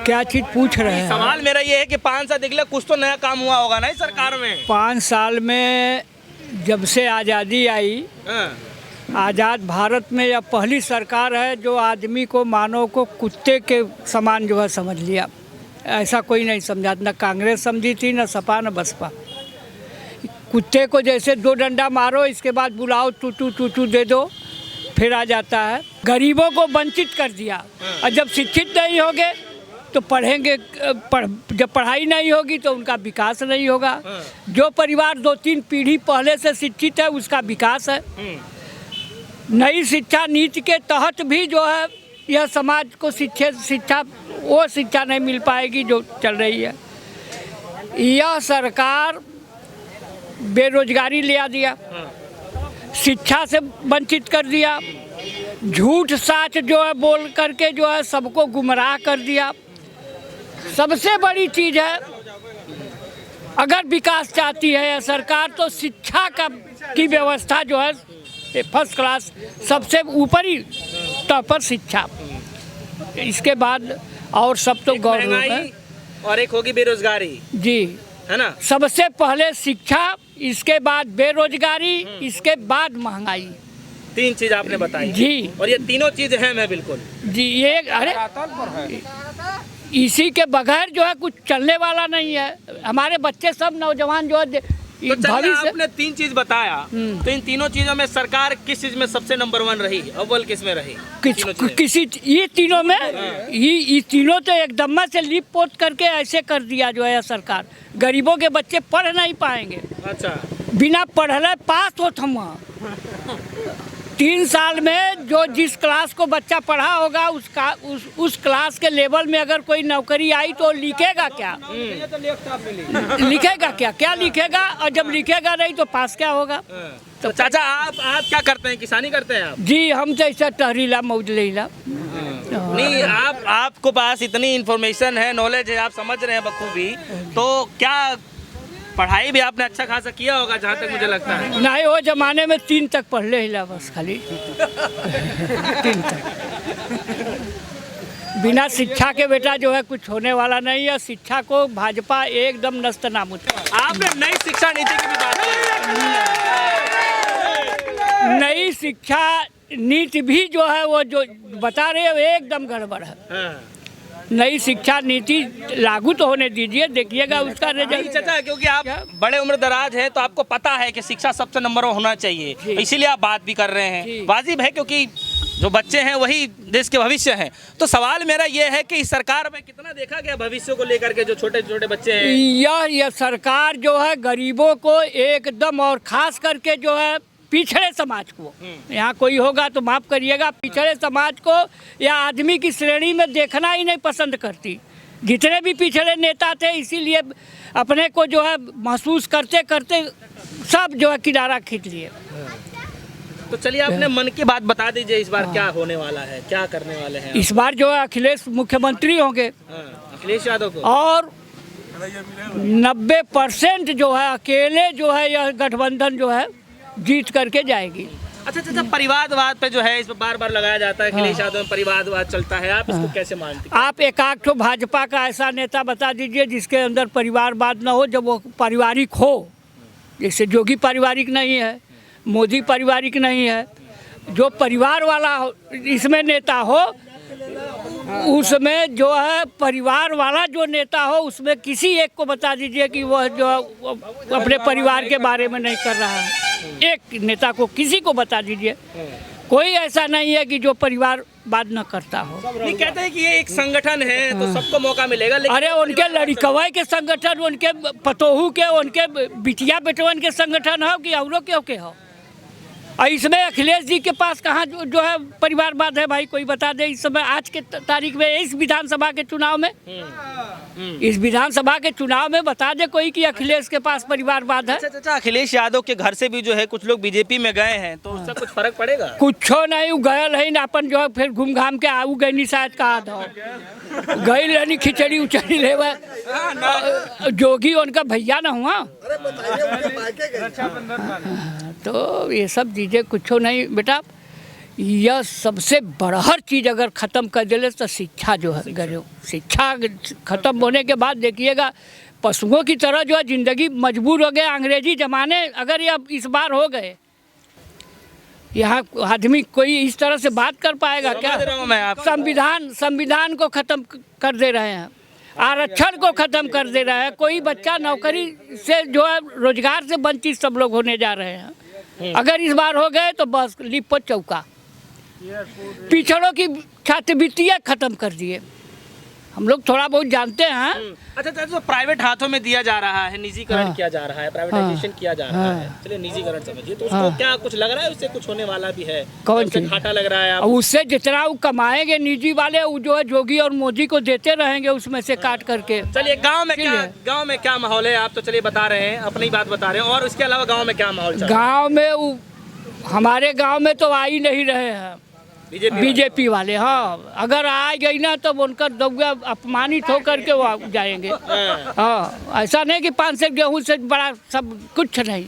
क्या चीज पूछ रहे हैं? सवाल मेरा ये है कि 5 साल निकले, कुछ तो नया काम हुआ होगा ना इस सरकार में। 5 साल में जब से आज़ादी आई, आज़ाद भारत में यह पहली सरकार है जो आदमी को, मानव को कुत्ते के समान जो है समझ लिया। ऐसा कोई नहीं समझा, न कांग्रेस समझी थी, न सपा, न बसपा। कुत्ते को जैसे 2 डंडा मारो, इसके बाद बुलाओ, टू दे दो, फिर आ जाता है। गरीबों को वंचित कर दिया। और जब शिक्षित नहीं होंगे तो पढ़ेंगे, जब पढ़ाई नहीं होगी तो उनका विकास नहीं होगा। जो परिवार 2-3 पीढ़ी पहले से शिक्षित है उसका विकास है। नई शिक्षा नीति के तहत भी जो है यह समाज को शिक्षा वो शिक्षा नहीं मिल पाएगी जो चल रही है। यह सरकार बेरोजगारी ले आ दिया, शिक्षा से वंचित कर दिया, झूठ साच जो है बोल करके जो है सबको गुमराह कर दिया। सबसे बड़ी चीज़ है, अगर विकास चाहती है सरकार तो शिक्षा की व्यवस्था जो है फर्स्ट क्लास, सबसे ऊपरी तौर पर शिक्षा, इसके बाद और सब तो गवर्नमेंट है। और एक होगी बेरोजगारी जी, है ना। सबसे पहले शिक्षा, इसके बाद बेरोजगारी, इसके बाद महंगाई। 3 चीज आपने बताई जी, और ये तीनों चीज अहम है बिल्कुल जी। ये अरे इसी के बगैर जो है कुछ चलने वाला नहीं है। हमारे बच्चे सब नौजवान जो है तो आपने 3 चीज बताया, तो इन तीनों चीजों में सरकार किस चीज में सबसे नंबर 1 रही, अव्वल किस में रही? ये तीनों में, ये तीनों तो एकदम से लिप पोत करके ऐसे कर दिया जो है सरकार। गरीबों के बच्चे पढ़ नहीं पाएंगे। अच्छा, बिना पढ़ले पास हो हम वहाँ 3 साल में जो जिस क्लास को बच्चा पढ़ा होगा उस क्लास के लेवल में अगर कोई नौकरी आई तो लिखेगा क्या? लिखेगा क्या लिखेगा? और जब लिखेगा नहीं तो पास क्या होगा? तो चाचा आप क्या करते हैं? किसानी करते हैं आप? जी, हम तो ऐसा टहरीला मौज लेला। नहीं, आपको पास इतनी इन्फॉर्मेशन है, नॉलेज है, आप समझ रहे हैं बखूबी, तो क्या पढ़ाई भी आपने अच्छा खासा किया होगा जहाँ तक मुझे लगता है। नहीं, वो जमाने में 3 तक पढ़ ले हिला बस, खाली 3 तक। बिना शिक्षा के बेटा जो है कुछ होने वाला नहीं है। शिक्षा को भाजपा एकदम नस्तनाबूद। आपने नई शिक्षा नीति की भी बात की। नई शिक्षा नीति भी जो है वो जो बता रहे हो एकदम गड़बड़ है। नई शिक्षा नीति लागू तो होने दीजिए, देखिएगा उसका रिजल्ट। चाचा, क्योंकि आप बड़े उम्र दराज है तो आपको पता है कि शिक्षा सबसे नंबर 1 होना चाहिए, इसीलिए आप बात भी कर रहे हैं। वाजिब है, क्योंकि जो बच्चे हैं वही देश के भविष्य हैं। तो सवाल मेरा ये है कि इस सरकार में कितना देखा गया भविष्य को लेकर के, जो छोटे छोटे बच्चे हैं? यह सरकार जो है गरीबों को एकदम, और खास करके जो है पिछड़े समाज को, यहाँ कोई होगा तो माफ़ करिएगा, पिछड़े समाज को या आदमी की श्रेणी में देखना ही नहीं पसंद करती। जितने भी पिछड़े नेता थे इसीलिए अपने को जो है महसूस करते करते सब जो है किनारा खींच लिए। तो चलिए अपने मन की बात बता दीजिए, इस बार क्या होने वाला है, क्या करने वाले हैं? इस बार जो है अखिलेश मुख्यमंत्री होंगे। अखिलेश यादव को, और 90% जो है अकेले जो है यह गठबंधन जो है जीत करके जाएगी। अच्छा, परिवारवाद पे जो है इस पर बार लगाया जाता है, अखिलेश यादव में परिवारवाद चलता है, आप इसको कैसे मानते हैं? आप एक आध भाजपा का ऐसा नेता बता दीजिए जिसके अंदर परिवारवाद न हो, जब वो पारिवारिक हो। जैसे जोगी पारिवारिक नहीं है, मोदी पारिवारिक नहीं है, जो परिवार वाला हो, इसमें नेता हो, उसमें जो है परिवार वाला जो नेता हो, उसमें किसी एक को बता दीजिए कि वह जो अपने परिवार के बारे में नहीं कर रहा है। एक नेता को, किसी को बता दीजिए, कोई ऐसा नहीं है कि जो परिवार बात न करता हो। नहीं कहते हैं कि ये एक संगठन है तो सबको मौका मिलेगा, लेकिन अरे उनके लड़कवाई के संगठन, उनके पतोहू के, उनके बिटिया बेटवन के संगठन हो कि औरों के हो। और इसमें अखिलेश जी के पास कहाँ जो है परिवारवाद है भाई? कोई बता दे इस समय, आज के तारीख में, इस विधानसभा के चुनाव में, इस विधानसभा के चुनाव में बता दे कोई कि अखिलेश के पास परिवारवाद है। अच्छा, अखिलेश यादव के घर से भी जो है कुछ लोग बीजेपी में गए हैं, तो उससे कुछ फर्क पड़ेगा? कुछ नहीं, गए नहीं अपन जो है फिर घूम घाम के आऊ गई नहीं, शायद कहा था गई रहनी खिचड़ी उचड़ी ले। जोगी उनका भैया ना हुआ, तो ये सब चीज़ें कुछ नहीं बेटा। यह सबसे बड़हर चीज़ अगर ख़त्म कर देले तो शिक्षा जो है गरीब, शिक्षा ख़त्म होने के बाद देखिएगा पशुओं की तरह जो है ज़िंदगी मजबूर हो गए। अंग्रेजी ज़माने अगर ये अब इस बार हो गए, यहाँ आदमी कोई इस तरह से बात कर पाएगा क्या? समझ रहा हूं मैं आप। संविधान को ख़त्म कर दे रहे हैं, आरक्षण को ख़त्म कर दे रहे हैं, कोई बच्चा नौकरी से जो है रोजगार से वंचित सब लोग होने जा रहे हैं। अगर इस बार हो गए तो बस लिपो चौका। पिछड़ों की छात्रवृत्तियाँ ख़त्म कर दिए, हम लोग थोड़ा बहुत जानते हैं। अच्छा, तो प्राइवेट हाथों में दिया जा रहा है, निजीकरण किया जा रहा है, प्राइवेटाइजेशन किया जा रहा है, चलिए निजीकरण समझिए, तो उसको क्या कुछ लग रहा है, उससे कुछ होने वाला भी है? कौन सी घाटा लग रहा है आप? उससे जितना वो कमाएंगे निजी वाले, वो जो है जोगी और मोदी को देते रहेंगे उसमें से काट करके। चलिए गांव में क्या माहौल है? आप तो चलिए बता रहे हैं, अपनी बात बता रहे हैं, और उसके अलावा गांव में क्या माहौल चल रहा है? गाँव में हमारे गाँव में तो आ ही नहीं रहे हैं बीजेपी वाले। हाँ, अगर आ गई ना तो उनका दौगा अपमानित होकर के वो जाएंगे। हाँ, ऐसा नहीं कि 5 से गेहूँ से बड़ा सब कुछ नहीं।